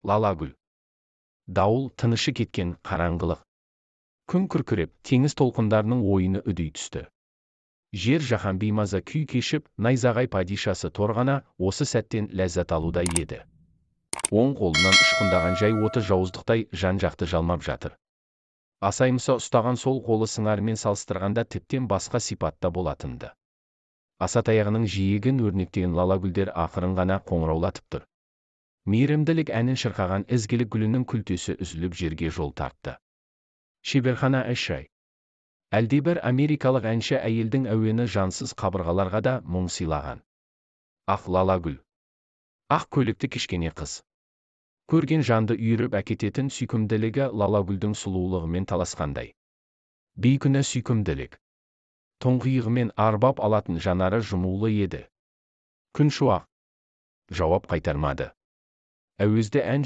Лалагүл. Дауыл, тынышы кеткен қараңғылық. Күн күркіреп, теңіз толқындарының ойыны үдей түсті. Жер жаһан беймаза күй кешіп, найзағай падишасы торғана осы сәттен ләззат алуда еді. Оң қолынан ұшқындаған жай оты жауыздықтай жан-жақты жалмап жатыр. Асаймса ұстаған сол қолы сыңарымен салыстырғанда тіптен басқа сипатта болатынды. Асатаяғының жиегін өрнектеген лалагүлдер ақырын ғана қоңыраулатып тұр. Мейірімділік әнін шырқаған ізгілік гүлінің күлтесі үзіліп жерге жол тартты. Шеберхана әшай. Әлдебір америкалық әнші әйелдің әуені жансыз қабырғаларға да мұң сыйлаған. Ақ лалагүл. Ақ көйлекті кішкене қыз. Көрген жанды үйіріп әкететін сүйкімділігі лалагүлдің сұлулығымен таласқандай. Бейкүнә сүйкімділік. Тұңғиығымен арбап алатын жанары жұмулы еді. Күн шуақ. Жауап қайтармады. Әуезді ән